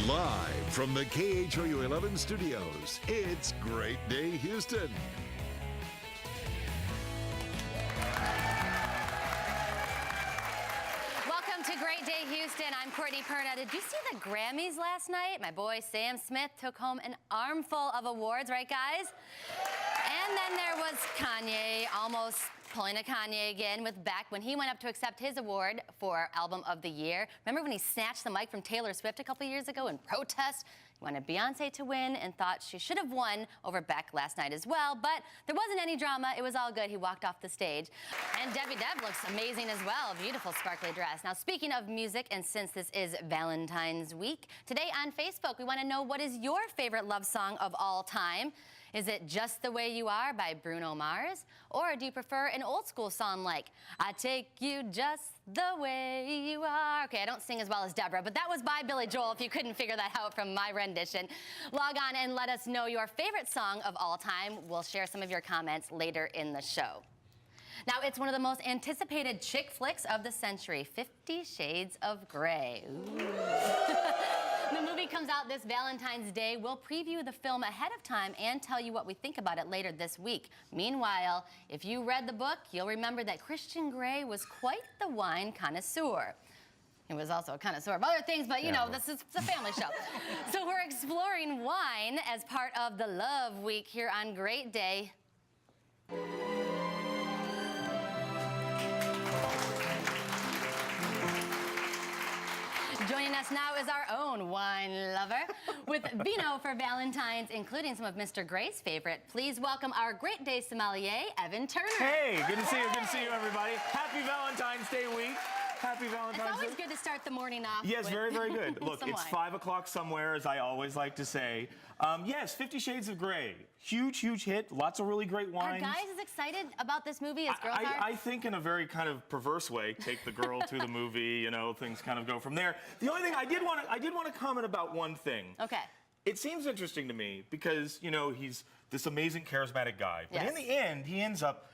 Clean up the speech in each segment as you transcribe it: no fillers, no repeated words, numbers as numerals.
Live from the KHOU 11 studios, it's Great Day Houston. Welcome to Great Day Houston. I'm Courtney Perna. Did you see the Grammys last night? My boy Sam Smith took home an armful of awards, right guys? And then there was Kanye, almost pulling a Kanye again with Beck when he went up to accept his award for Album of the Year. Remember when he snatched the mic from Taylor Swift a couple years ago in protest? He wanted Beyonce to win and thought she should have won over Beck last night as well, but there wasn't any drama. It was all good. He walked off the stage. And Debbie Deb looks amazing as well. Beautiful sparkly dress. Now, speaking of music, and since this is Valentine's week, today on Facebook, we want to know, what is your favorite love song of all time? Is it Just the Way You Are by Bruno Mars? Or do you prefer an old school song like I Take You Just the Way You Are? Okay, I don't sing as well as Deborah, but that was by Billy Joel, if you couldn't figure that out from my rendition. Log on and let us know your favorite song of all time. We'll share some of your comments later in the show. Now, it's one of the most anticipated chick flicks of the century, 50 Shades of Grey. Ooh. The movie comes out this Valentine's Day. We'll preview the film ahead of time and tell you what we think about it later this week. Meanwhile, if you read the book, you'll remember that Christian Grey was quite the wine connoisseur. He was also a connoisseur of other things, but you know, this is a family show. So we're exploring wine as part of the Love Week here on Great Day. Joining us now is our own wine lover with vino for Valentine's, including some of Mr. Gray's favorite. Please welcome our Great Day sommelier, Evan Turner. Hey, good to see you. Good to see you, everybody. Happy Valentine's Day week. Happy Valentine's Day. It's always good to start the morning off. Yes, with very, very good. Look, some it's wine. 5 o'clock somewhere, as I always like to say. Yes, 50 Shades of Grey. Huge, huge hit. Lots of really great wines. Are guys as excited about this movie as girls are? I think in a very kind of perverse way, take the girl to the movie, you know, things kind of go from there. The only thing I did want to comment about one thing. Okay. It seems interesting to me because, you know, he's this amazing, charismatic guy. But in the end, he ends up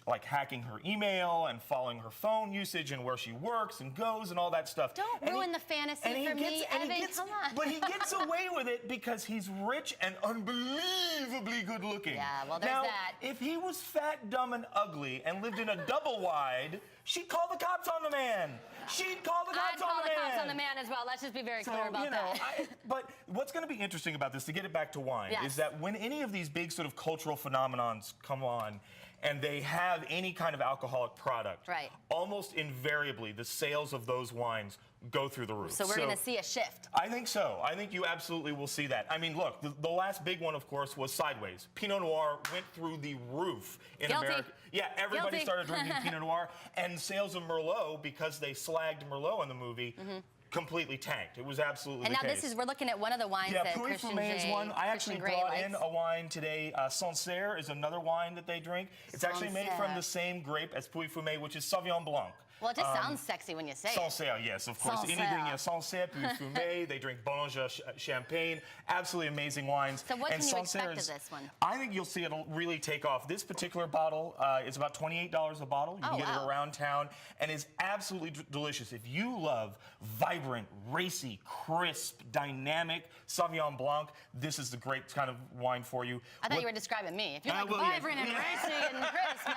like hacking her email and following her phone usage and where she works and goes and all that stuff. Don't ruin the fantasy for me, Evan. Come on. But he gets away with it because he's rich and unbelievably good looking. Yeah, well, there's now, that. if he was fat, dumb, and ugly and lived in a double wide, she'd call the cops on the man. She'd call the cops on the man. I'd call the cops on the man as well. Let's just be very clear about that. But what's going to be interesting about this, to get it back to wine, is that when any of these big sort of cultural phenomenons come on, and they have any kind of alcoholic product, almost invariably the sales of those wines go through the roof. So we're going to see a shift. I think so. I think you absolutely will see that. I mean, look, the last big one, of course, was Sideways. Pinot Noir went through the roof in America. Yeah, everybody started drinking Pinot Noir. And sales of Merlot, because they slagged Merlot in the movie, completely tanked. It was absolutely the case. We're looking at one of the wines that Christian Grey is one. I actually brought in a wine today. Sancerre is another wine that they drink. It's actually made from the same grape as Pouilly-Fumé, which is Sauvignon Blanc. Well, it just sounds sexy when you say it. Sancerre, yes, of course. Sancerre. Anything, Sancerre, Pouilly-Fumé, they drink Bollinger Champagne. Absolutely amazing wines. So what can you expect of this one? I think you'll see it'll really take off. This particular bottle is about $28 a bottle. You can get it around town, and is absolutely delicious. If you love vibrant, racy, crisp, dynamic Sauvignon Blanc, this is the great kind of wine for you. I thought you were describing me. If you're like vibrant and racy and crisp,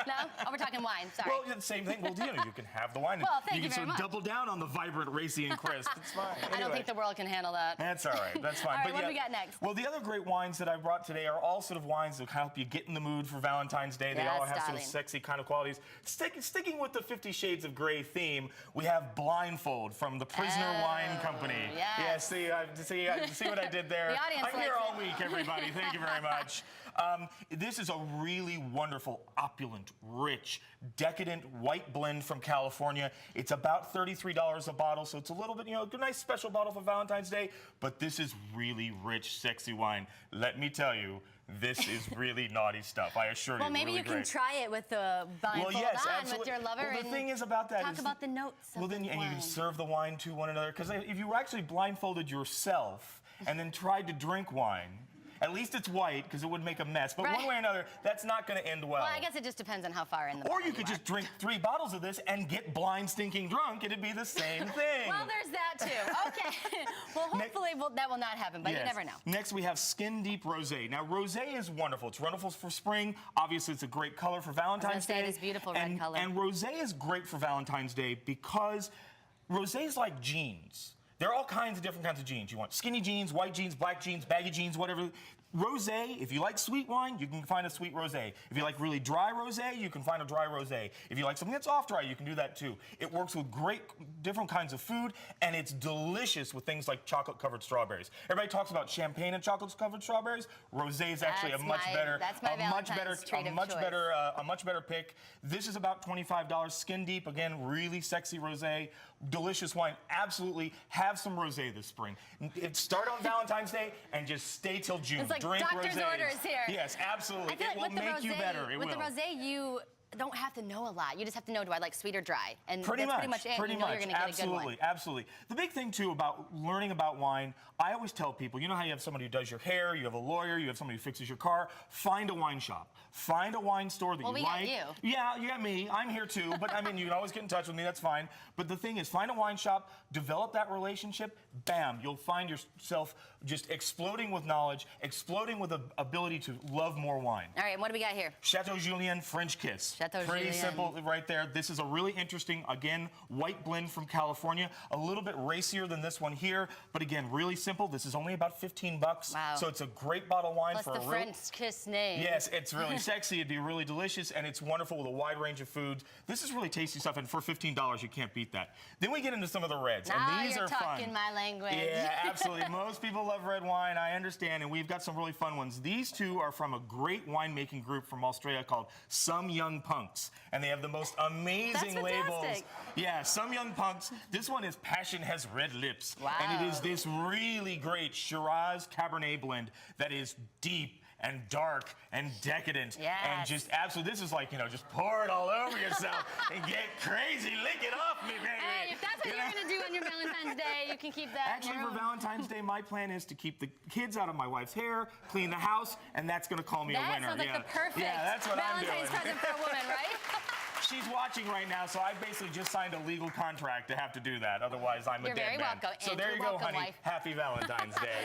no? Oh, we're talking wine, sorry. Well, the same thing. Well, you can have the wine. Well, thank you you can very much. double down on the vibrant, racy, and crisp. It's fine. Anyway. I don't think the world can handle that. That's all right. That's fine. All right, what do we got next? Well, the other great wines that I brought today are all sort of wines that help you get in the mood for Valentine's Day. They all have sort of sexy kind of qualities. Sticking with the 50 Shades of Grey theme, we have Blindfold from the Prisoner Wine Company. Yeah, see what I did there? The audience I'm here all week, everybody. Thank you very much. This is a really wonderful, opulent, rich, decadent white blend from California. It's about $33 a bottle, so it's a little bit, a nice special bottle for Valentine's Day, but this is really rich, sexy wine. Let me tell you, this is really naughty stuff, I assure you. Well, maybe you can try it with the blindfold on with your lover. Well, the thing is about that talk about the notes. Well, then, and you can serve the wine to one another, because if you actually blindfolded yourself and then tried to drink wine, At least it's white, because it would make a mess. But one way or another, that's not going to end well. Well, I guess it just depends on how far in the Or you could just drink 3 bottles of this and get blind, stinking drunk. It'd be the same thing. Well, there's that too. Okay. Well, hopefully that will not happen, but you never know. Next, we have Skin Deep Rosé. Now, rosé is wonderful. It's wonderful for spring. Obviously, it's a great color for Valentine's Day. This beautiful red color. And rosé is great for Valentine's Day because rosé is like jeans. There are all kinds of different kinds of jeans. You want skinny jeans, white jeans, black jeans, baggy jeans, whatever. Rosé, if you like sweet wine, you can find a sweet rosé. If you like really dry rosé, you can find a dry rosé. If you like something that's off dry, you can do that too. It works with great different kinds of food, and it's delicious with things like chocolate-covered strawberries. Everybody talks about champagne and chocolate-covered strawberries. Rosé is actually a much better pick. This is about $25. Skin Deep, again, really sexy rosé. Delicious wine. Absolutely have some rosé this spring. Start on Valentine's Day and just stay till June. It's like Drink doctor's rosés. orders here. Yes, absolutely. I feel It will make you better. It will. With the rosé, you don't have to know a lot. You just have to know, do I like sweet or dry? And pretty that's pretty much it. Pretty you know much. You're going to get a good one. Absolutely. The big thing, too, about learning about wine, I always tell people, you know how you have somebody who does your hair, you have a lawyer, you have somebody who fixes your car, find a wine shop. Find a wine store that you like. Got you. Yeah, you got me. I'm here, too. But, I mean, you can always get in touch with me. That's fine. But the thing is, find a wine shop, develop that relationship, bam, you'll find yourself just exploding with knowledge, exploding with the ability to love more wine. All right, what do we got here? Chateau Julien French Kiss. Chateau Pretty Julien. simple right there. This is a really interesting, again, white blend from California. A little bit racier than this one here, but again, really simple. This is only about 15 bucks. Wow. So it's a great bottle of wine Plus for the a real... French Kiss name. Yes, it's really sexy. It'd be really delicious, and it's wonderful with a wide range of foods. This is really tasty stuff, and for $15, you can't beat that. Then we get into some of the reds, now and these are fun. You're talking my language. Yeah, absolutely. Most people love red wine. I understand, and we've got some really fun ones. These two are from a great winemaking group from Australia called Some Young Punks, and they have the most amazing labels. Yeah, Some Young Punks. This one is Passion Has Red Lips, and it is this really great Shiraz Cabernet blend that is deep and dark and decadent and just absolutely. This is like, you know, just pour it all over yourself and get crazy, lick it off me, baby. Hey, if that's what you're gonna do on your Valentine's Day, you can keep that. Actually, for Valentine's Day, my plan is to keep the kids out of my wife's hair, clean the house, and that's gonna call me a winner. That sounds like the perfect that's what Valentine's present for a woman, right? She's watching right now, so I basically just signed a legal contract to have to do that. Otherwise, I'm a dead man. You're very welcome. So there you go, honey. Wife. Happy Valentine's Day.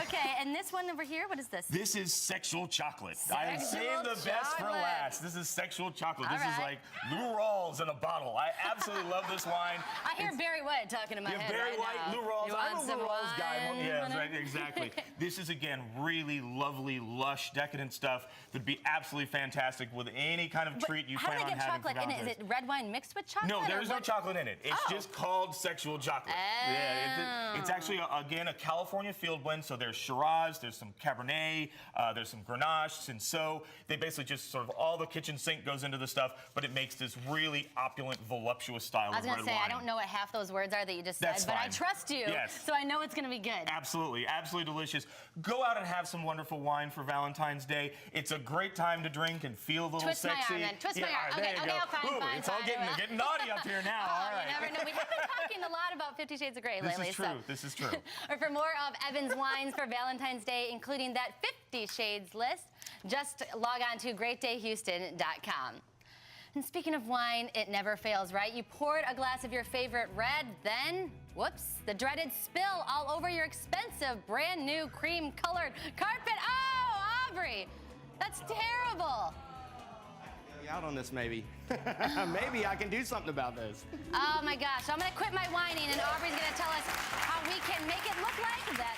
Okay, and this one over here, what is this? This is sexual chocolate. I have saved the best for last. This is sexual chocolate. This is like Lou Rawls in a bottle. I absolutely love this wine. I hear Barry White talking in my head Barry White, now. Lou Rawls. I'm a Lou Rawls guy. Yeah, right, exactly. This is, again, really lovely, lush, decadent stuff that'd be absolutely fantastic with any kind of treat you plan on having. How do they get chocolate in it? Is it red wine mixed with chocolate? No, there's no chocolate in it. It's just called sexual chocolate. Yeah, it's actually, again, a California field blend. So there's Shiraz, there's some Cabernet, there's some Grenache, and so they basically just sort of all the kitchen sink goes into the stuff, but it makes this really opulent, voluptuous style of red wine. I was going to say, I don't know what half those words are that you just said, but I trust you, so I know it's going to be good. Absolutely, absolutely delicious. Go out and have some wonderful wine for Valentine's Day. It's a great time to drink and feel a little sexy. Twist my arm, then. Twist my arm. Okay, fine. It's all getting naughty up here now. All right. You never know. We have been talking a lot about 50 Shades of Grey lately. This is true. Or for more of Evan's wines for Valentine's Day, including that 50 Shades list, just log on to greatdayhouston.com. And speaking of wine, it never fails, right? You poured a glass of your favorite red, then, whoops, the dreaded spill all over your expensive, brand new cream-colored carpet. Oh, Aubrey, that's terrible. Out on this, maybe. Maybe I can do something about this. Oh my gosh, I'm gonna quit my whining and Aubrey's gonna tell us how we can make it look like that